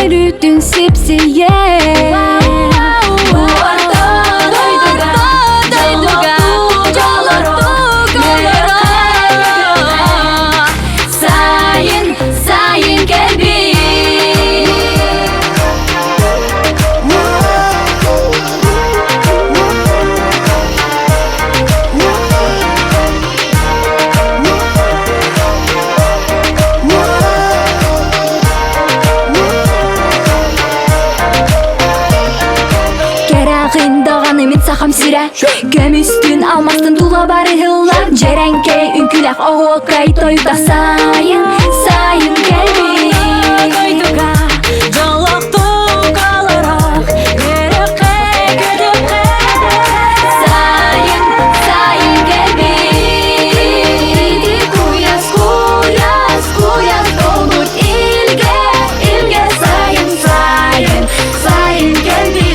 yürüdün sipsiye. Sayın kalbim. Saham sire Göm üstün almazsın dula bari hıllar Cerenke ünkülek oğul kaytoyda sayın kalbim Koyduga Joloktuk alarak Gerekke gödükke Sayın kalbim Kuyas Dolmuş ilge sayın kalbim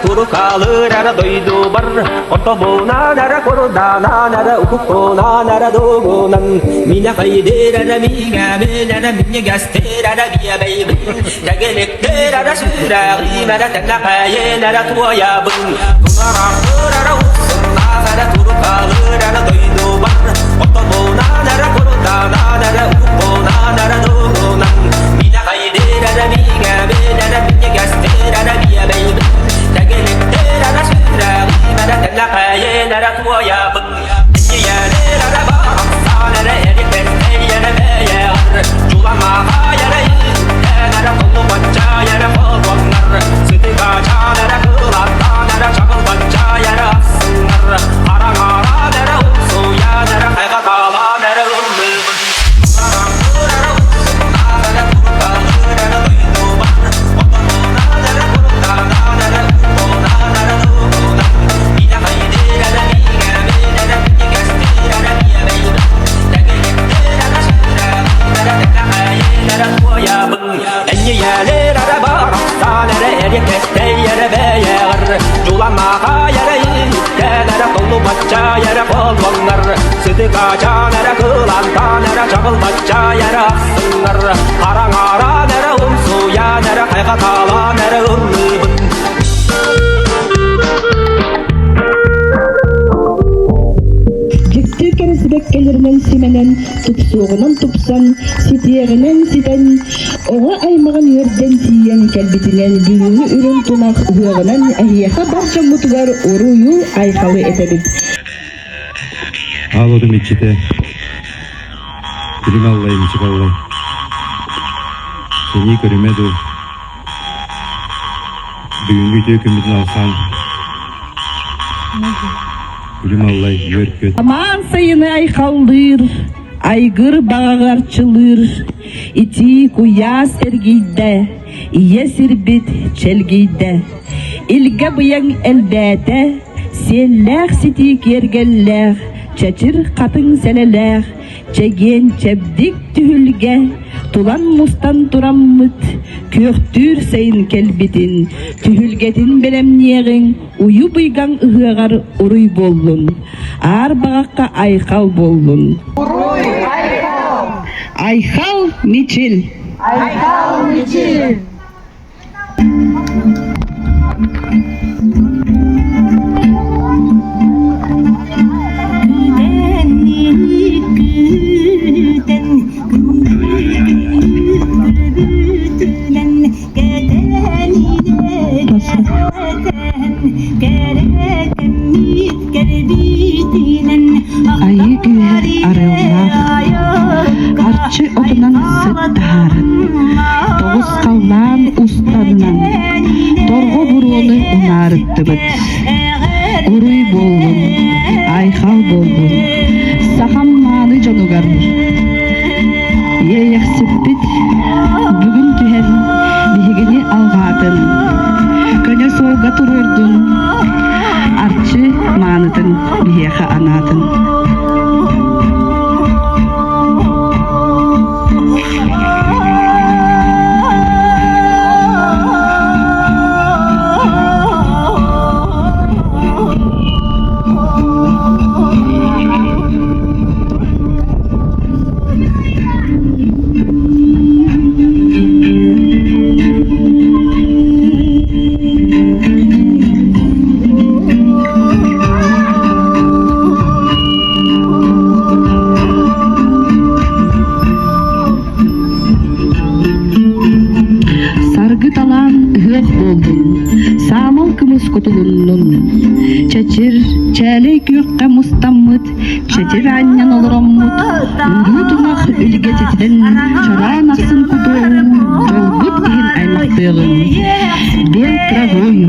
Turukalırara doydu bar Otobuna nara korudana nara ukukona nara dogunan Mina kayderara miga menara minya gasterara biya baybın Jagelekterara süragi mara tenakaye nara tuaya bın Tunarakırara usunna nara turukalırara doydu bar Otobuna nara korudana nara ukukona nara dogunan Mina kayderara miga menara minya gasterara biya baybın Jagelekterara süragi mara tenakaye nara tuaya bın Yiyerara baksa nara erikbesteyere beyer Julamaha yere nara kolu banca yere kolonlar Sıdıkaca nara kılata nara çakıl banca yere assınlar Harangara nara ulsuya nara kaygatala nara ıllıl Nara ulsunna nara turukalı nara duydu var Otomuna nara kurutana nara uktona nara dugunan Mina kaydirana miga menara minye gastirana biya beyda Jagelekterana süragi nara tenakaye nara tuaya bın Enye yerlere baraksa nara erikesteyere beyer Julamaha yere nara kolu bacca yere kolonlar Sıdıkaca nara kılanta nara çakıl bacca yere assınlar Harangara nara ulsuya nara kaygatala nara ıllыбın Жүктүкен сибеккелеринен сименен тупсугунан тупсан, ситиегинен ситен, оға аймагын өрден тиен келбитинен бүгүнгү үрүн тунак уогунан ахияха барча мутугар урую айкалы этебит. Алодым ичите. Билим аллай, мичик аллай. Сени көрүмеду. Бүгүнгү төкүмүздүн алсан. Билим аллай, өркөт. Аман сайыны айкалдыр, айгыр багагарчылыр, ити куя сергейде, ие сирбит челгейде. Илге быяң элбәте, селләх сити кергелләх, чачыр катын сәләләх, чеген чәбдик түһүлгә, тулан мустан тураммыт, көктүр сайын келбитин, түһүлгетин белемниегин, уyu быйган ыгыгар уруй боллун, ар багакка айкал боллун. Уруй айкал! Айкал мичил! Айкал мичил! Ayı güher arıyorlar, arçı odundan sıt taharın, doğuz kallan ustadından, Орго буруоны унарыттыбыт. Уруй болдун, айхал болдун, сахамманы жонугарбыр. Ейяхсиппит, бүгүн түһэн биһигини алгаатын. Көне соолга турурдун, арчы маанытын биһиэхэ анаатын. Чачыр, чәлей күйөккә мустаммыт, чачыр аннан олороммут, үрүү тунах үліге тетіден, чаран ақсын кутуым, жолбыт дейін аймақтығым, бел травою.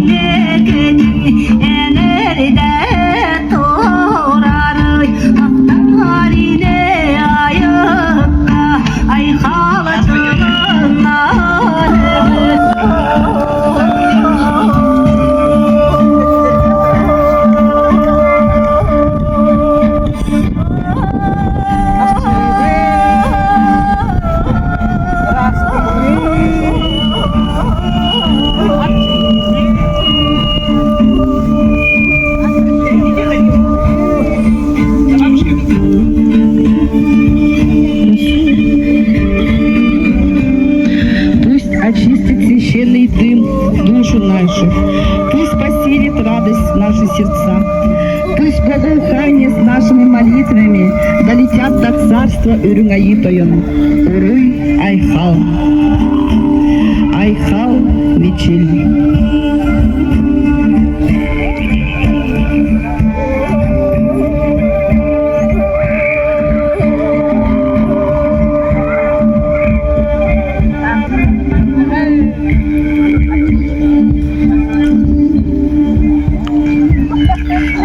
Очистит священный дым душу нашу, пусть поселит радость в наши сердца, пусть благоухание с нашими молитвами долетят до царства Урюнгайитойон. Уруй айхал, айхал вечель.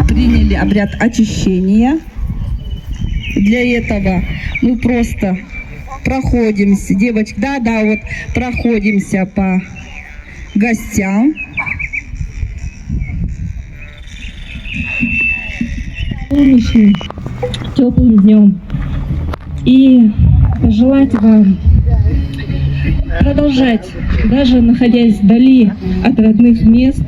Приняли обряд очищения. Для этого мы просто проходимся, девочки, да, вот проходимся по гостям. Солнечным, теплым днем. И пожелать вам продолжать, даже находясь вдали от родных мест,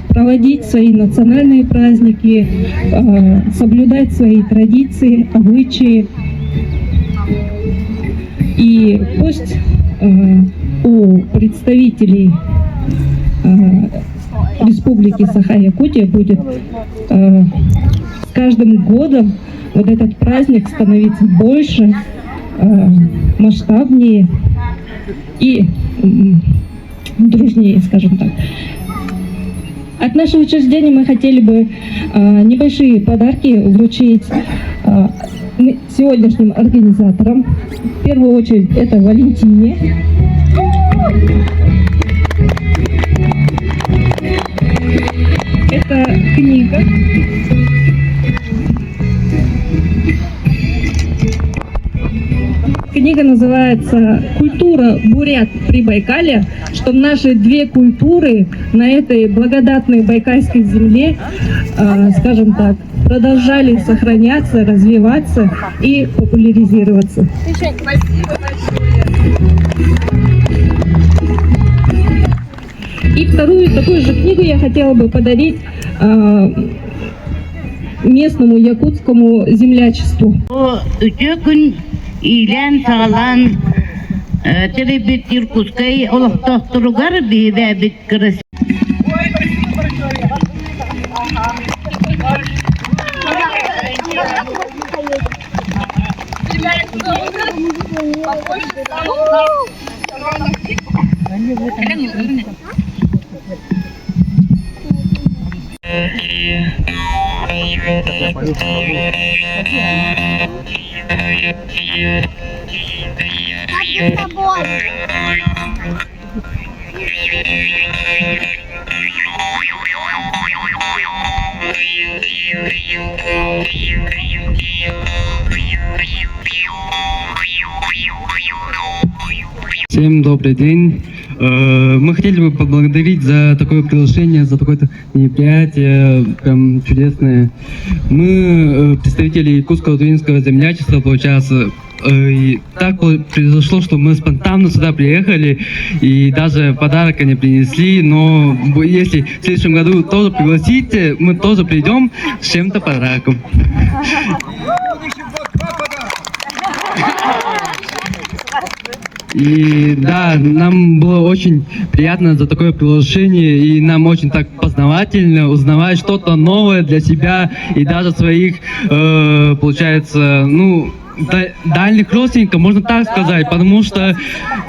проводить свои национальные праздники, соблюдать свои традиции, обычаи. И пусть у представителей Республики Саха-Якутия будет с каждым годом вот этот праздник становиться больше, масштабнее и дружнее, скажем так. От нашего учреждения мы хотели бы небольшие подарки вручить сегодняшним организаторам. В первую очередь это Валентине. Это книга. Книга называется «Культура бурят при Байкале», чтобы наши две культуры на этой благодатной байкальской земле, скажем так, продолжали сохраняться, развиваться и популяризироваться. И вторую такую же книгу я хотела бы подарить местному якутскому землячеству. Илен сағалан теребет иркускай олықтақтыруғар бейбәбет кіріс. Всем добрый день. Мы хотели бы поблагодарить за такое приглашение, за такое мероприятие, прям чудесное. Мы представители Якутского Тувинского землячества, получается. И так произошло, что мы спонтанно сюда приехали и даже подарок не принесли, но если в следующем году тоже пригласите, мы тоже придем с чем-то подарком. И да, нам было очень приятно за такое приглашение, и нам очень так познавательно узнавать что-то новое для себя и даже своих, получается, ну, дальних родственников, можно так сказать, потому что,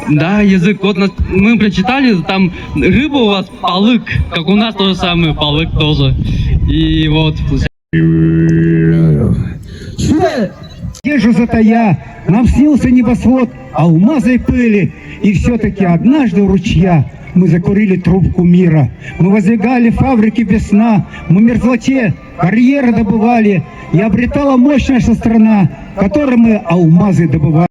да, язык, вот мы прочитали, там рыба у вас палык, как у нас то же самое, палык тоже, и вот. Где же затая, нам снился небосвод, алмазы пыли, и все-таки однажды у ручья мы закурили трубку мира. Мы воздвигали фабрики без сна, мы в мерзлоте карьеры добывали, и обретала мощь наша страна, в которой мы алмазы добывали.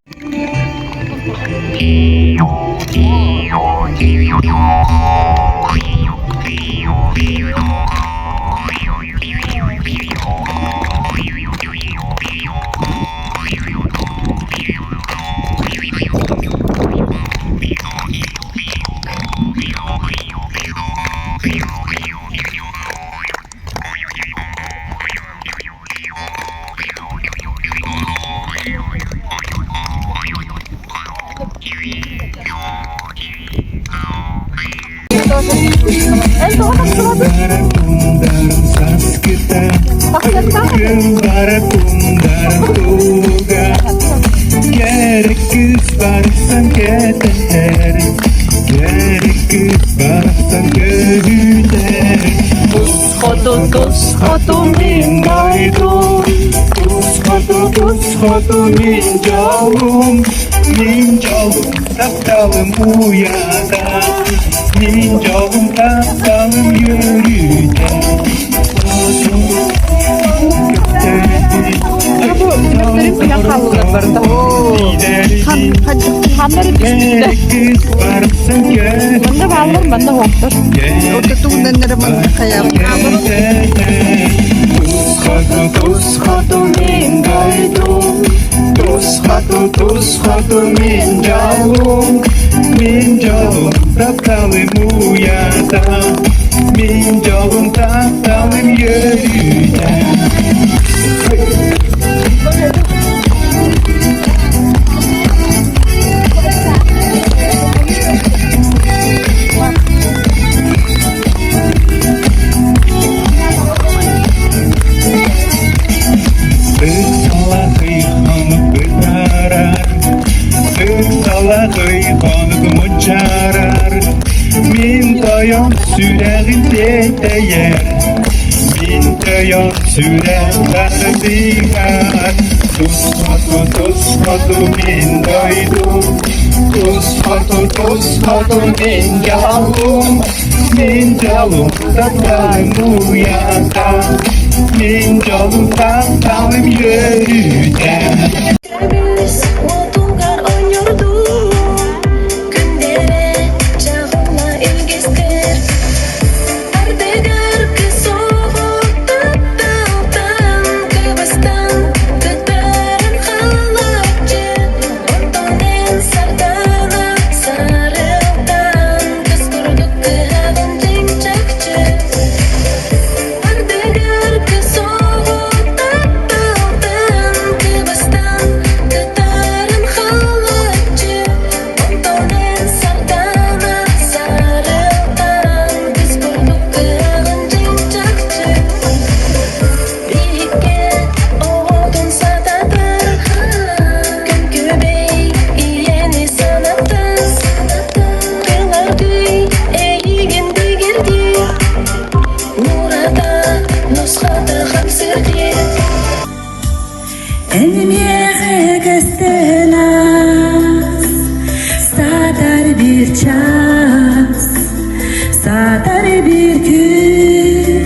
Satar bir gün,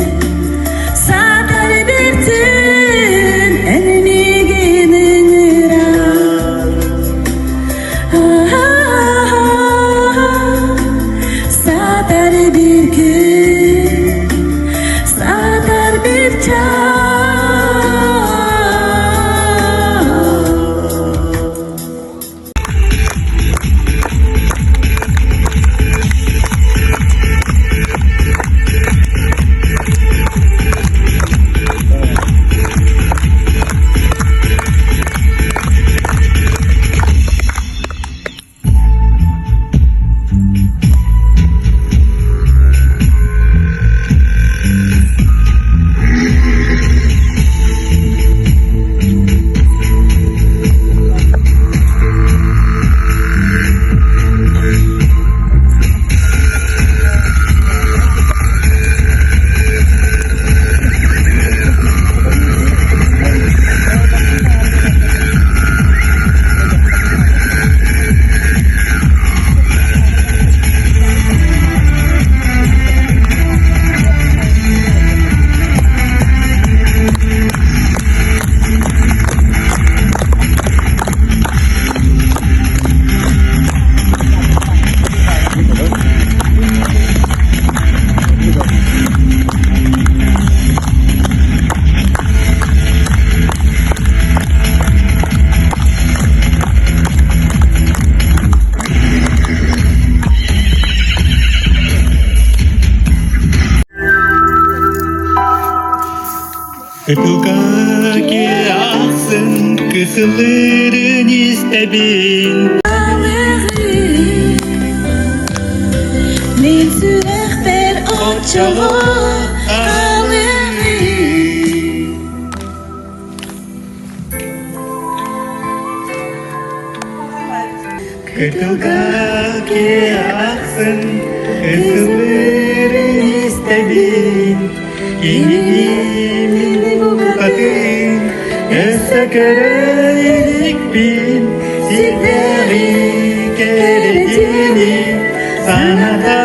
satar Кытылга ақсын кысылырын истебин Мен сүрек бер очого Кытылга ақсын кысылырын истебин Именемин букатын Эсекерелик бин Сидери кередени Саната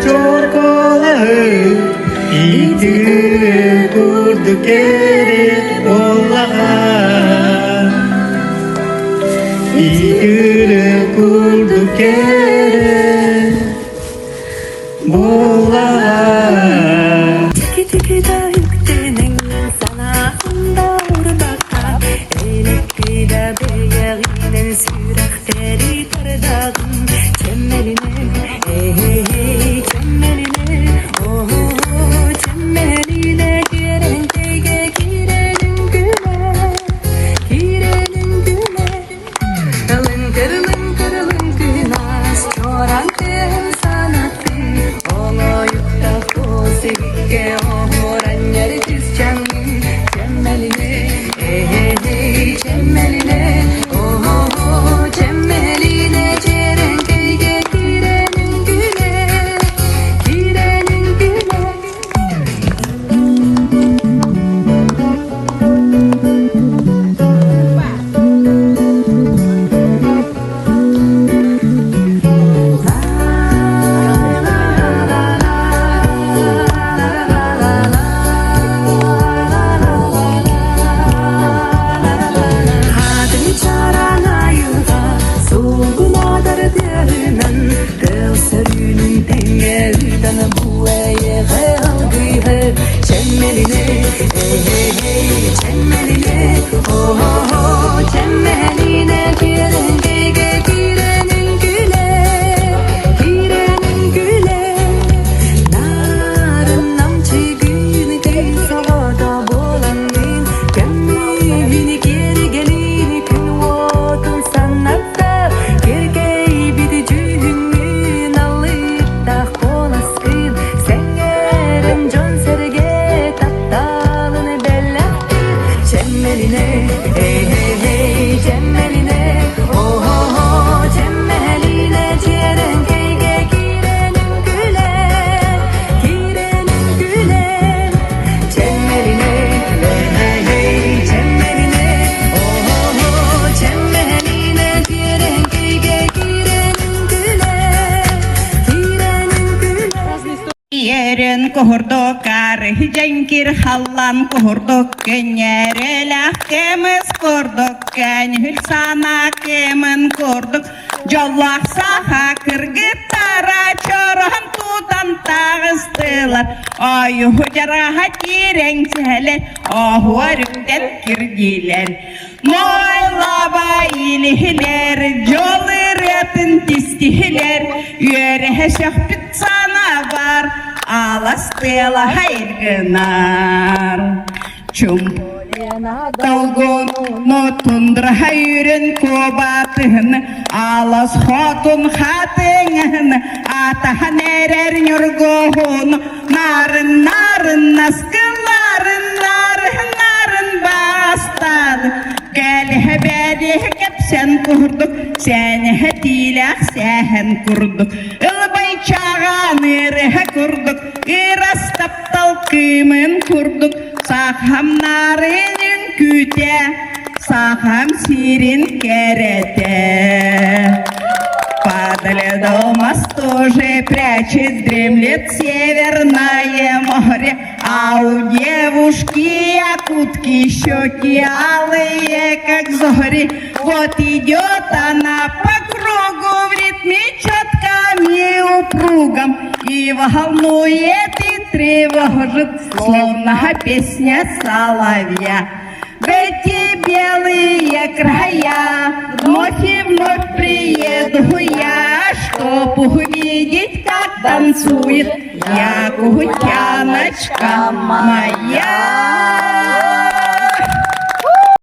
чорколahı İtiri kurdu kere Ollaha İtiri kurdu kere Ollaha Tiki da yüktenen sana anda urbaka Elekki da beyaginen sürekteri tardağın Çemmeline çemmeline oh çemmeline giren tege girenin güle Kırılın kırılın kınas çoran kırın sanatı Ona yukta kosike oran yeri tüzcanı Çemmeline çemmeline oh çemmeline ceren tege girenin güle Kadın çarana yuga soğunadır derinen Kıl sörünün tenge üdan bueye gıygı Çemmeline çemmeline oh çemmeline giren gege girenin güle Narın namçıgın kıysalada bolanın Gömmüğünü geri gelin gün vodun sanatta Gergey bir cühünün alıttah bolasın Sen eren can serge taptalını bellahtir Çemmeline çemmeline oh çemmeline ceren gege girenin güle Çemmeline çemmeline oh çemmeline ceren gege girenin güle Yerен курдук ары жеңкир халлан курдук кенерелах кемес курдук кенхүл сана кемен курдук жоллах саха кыргыттара чорон тутан тагыстылар аю худжараха тиреңселер ахуарымден кирдилер Moylaba ilihler, jolırıtın tistihler, yörehe şahbit sana var, alastela hayrgınar. Dolgunu tundra yürün kubatını, alas hotun hatını, atahan erer yurguhunu, narın naskıların, narın bastadı. Gel beri hep sen kurduk, sen hedilah sen kurduk. Ilbay çağan ırıha kurduk, ırastap talkımın kurduk. Saham narının küte, saham sirin kerete. Падали дома тоже прячет, дремлет Северное море, а у девушки якутки щеки алые, как зори. Вот идет она по кругу в ритме четком и упругом, и волнует и тревожит, словно песня соловья. В эти белые края вновь и вновь приеду я, чтоб увидеть, как танцует якутяночка моя.